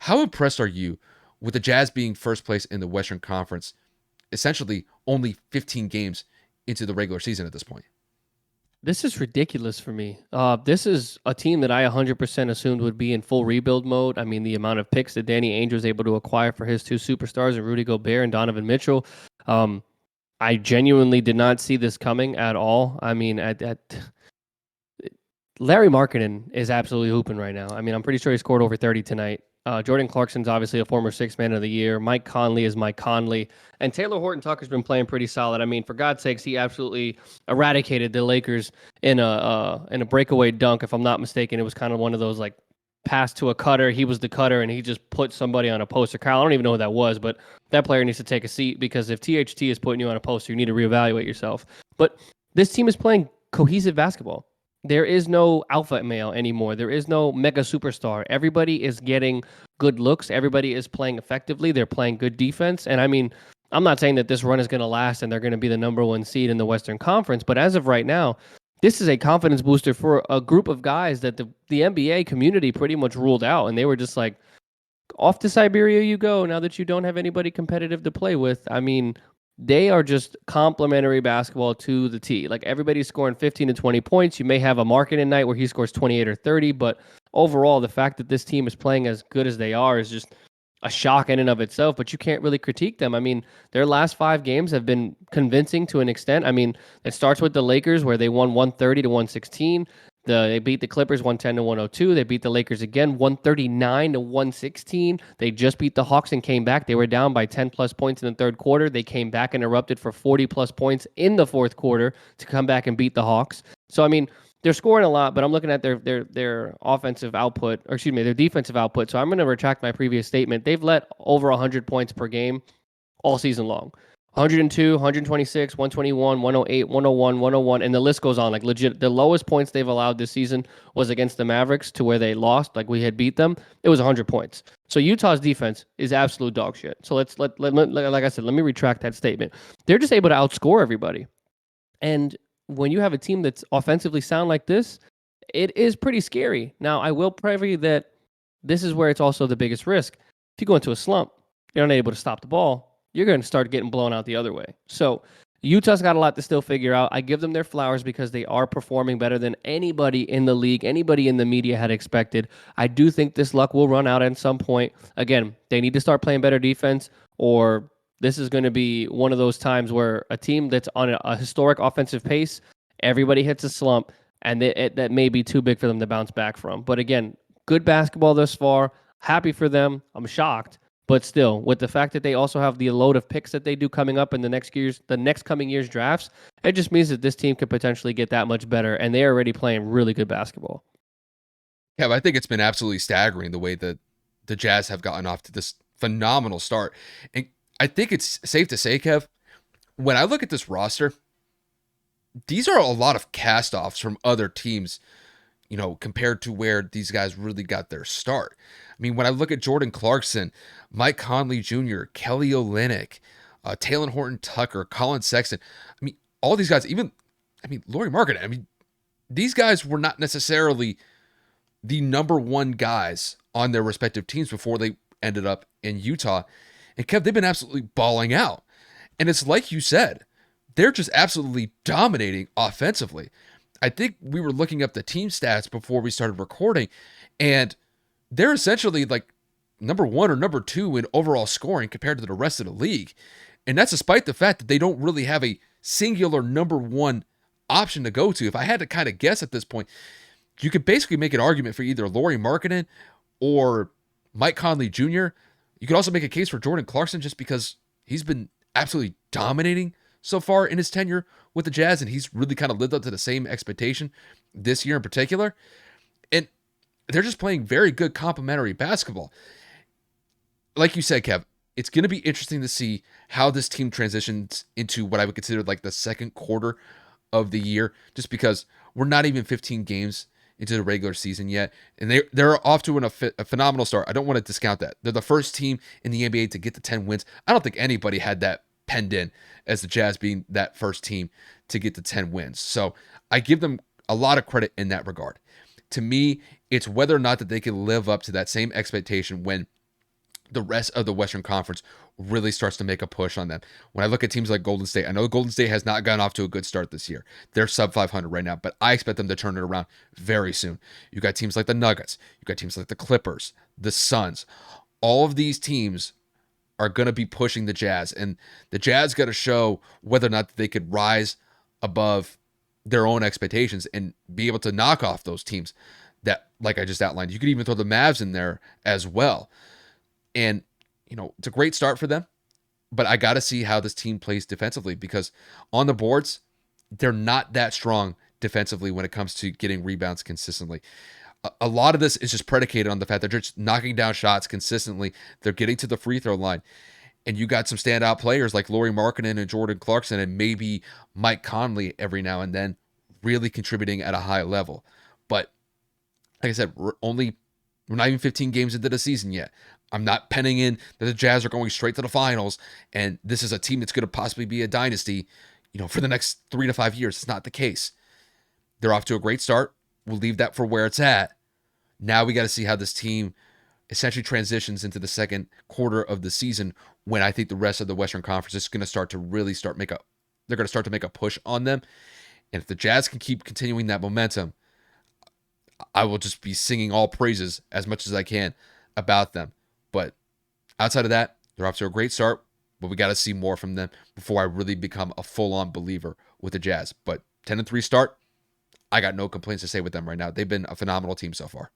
how impressed are you with the Jazz being first place in the Western Conference, essentially only 15 games into the regular season at this point? This is ridiculous for me. This is a team that I 100% assumed would be in full rebuild mode. I mean, the amount of picks that Danny Ainge was able to acquire for his two superstars, and Rudy Gobert and Donovan Mitchell. Um, I genuinely did not see this coming at all. I mean, Larry Markkinen is absolutely hooping right now. I mean, I'm pretty sure he scored over 30 tonight. Jordan Clarkson's obviously a former sixth man of the year. Mike Conley is Mike Conley. And Taylor Horton Tucker's been playing pretty solid. I mean, for God's sakes, he absolutely eradicated the Lakers in a breakaway dunk, if I'm not mistaken. It was kind of one of those like pass to a cutter. He was the cutter, and he just put somebody on a poster. Kyle, I don't even know who that was, but that player needs to take a seat, because if THT is putting you on a poster, you need to reevaluate yourself. But this team is playing cohesive basketball. There is no alpha male anymore. There is no mega superstar. Everybody is getting good looks. Everybody is playing effectively. They're playing good defense. And I mean, I'm not saying that this run is going to last and they're going to be the number one seed in the Western Conference, but as of right now, this is a confidence booster for a group of guys that the NBA community pretty much ruled out. And they were just like, off to Siberia you go now that you don't have anybody competitive to play with. I mean, they are just complimentary basketball to the T. Like, everybody's scoring 15 to 20 points. You may have a Markkinen night where he scores 28 or 30, but overall, the fact that this team is playing as good as they are is just a shock in and of itself, but you can't really critique them. I mean, their last 5 games have been convincing to an extent. I mean, it starts with the Lakers, where they won 130 to 116. They beat the Clippers 110 to 102. They beat the Lakers again 139 to 116. They just beat the Hawks and came back. They were down by 10 plus points in the third quarter. They came back and erupted for 40 plus points in the fourth quarter to come back and beat the Hawks. So I mean, they're scoring a lot, but I'm looking at their offensive output, or excuse me, their defensive output. So I'm going to retract my previous statement. They've let over 100 points per game all season long. 102, 126, 121, 108, 101, 101, and the list goes on. Like, legit, the lowest points they've allowed this season was against the Mavericks, to where they lost. Like, we had beat them. It was 100 points. So Utah's defense is absolute dog shit. So like I said, let me retract that statement. They're just able to outscore everybody. And when you have a team that's offensively sound like this, it is pretty scary. Now, I will preview that this is where it's also the biggest risk. If you go into a slump, you're unable to stop the ball, you're going to start getting blown out the other way. So Utah's got a lot to still figure out. I give them their flowers because they are performing better than anybody in the league, anybody in the media had expected. I do think this luck will run out at some point. Again, they need to start playing better defense, or this is going to be one of those times where a team that's on a historic offensive pace, everybody hits a slump, and that may be too big for them to bounce back from. But again, good basketball thus far. Happy for them. I'm shocked. But still, with the fact that they also have the load of picks that they do coming up in the next coming year's drafts, it just means that this team could potentially get that much better, and they're already playing really good basketball. Yeah, I think it's been absolutely staggering the way that the Jazz have gotten off to this phenomenal start. And I think it's safe to say, Kev, when I look at this roster, these are a lot of cast-offs from other teams, compared to where these guys really got their start. I mean, when I look at Jordan Clarkson, Mike Conley Jr., Kelly Olynyk, Taylor Horton Tucker, Colin Sexton, I mean, all these guys, Lauri Markkanen, I mean, these guys were not necessarily the number one guys on their respective teams before they ended up in Utah. And Kev, they've been absolutely balling out. And it's like you said, they're just absolutely dominating offensively. I think we were looking up the team stats before we started recording, and they're essentially like number one or number two in overall scoring compared to the rest of the league. And that's despite the fact that they don't really have a singular number one option to go to. If I had to kind of guess at this point, you could basically make an argument for either Lauri Markkanen or Mike Conley Jr. You could also make a case for Jordan Clarkson just because he's been absolutely dominating so far in his tenure with the Jazz, and he's really kind of lived up to the same expectation this year in particular. And they're just playing very good complementary basketball. Like you said, Kev, it's going to be interesting to see how this team transitions into what I would consider like the second quarter of the year, just because we're not even 15 games into the regular season yet, and they're off to a phenomenal start. I don't want to discount that. They're the first team in the NBA to get to 10 wins. I don't think anybody had that penned in as the Jazz being that first team to get to 10 wins. So I give them a lot of credit in that regard. To me, it's whether or not that they can live up to that same expectation when the rest of the Western Conference really starts to make a push on them. When I look at teams like Golden State, I know Golden State has not gotten off to a good start this year. They're sub 500 right now, but I expect them to turn it around very soon. You got teams like the Nuggets, you got teams like the Clippers, the Suns. All of these teams are going to be pushing the Jazz, and the Jazz got to show whether or not they could rise above their own expectations and be able to knock off those teams that, like I just outlined. You could even throw the Mavs in there as well. And, it's a great start for them, but I got to see how this team plays defensively, because on the boards, they're not that strong defensively when it comes to getting rebounds consistently. A lot of this is just predicated on the fact that they're just knocking down shots consistently. They're getting to the free throw line. And you got some standout players like Lauri Markkanen and Jordan Clarkson and maybe Mike Conley every now and then really contributing at a high level. But like I said, we're not even 15 games into the season yet. I'm not penning in that the Jazz are going straight to the finals and this is a team that's going to possibly be a dynasty, for the next 3 to 5 years. It's not the case. They're off to a great start. We'll leave that for where it's at. Now we got to see how this team essentially transitions into the second quarter of the season, when I think the rest of the Western Conference is going to start to really they're going to start to make a push on them. And if the Jazz can keep continuing that momentum, I will just be singing all praises as much as I can about them. But outside of that, they're off to a great start, but we got to see more from them before I really become a full-on believer with the Jazz. But 10-3 start, I got no complaints to say with them right now. They've been a phenomenal team so far.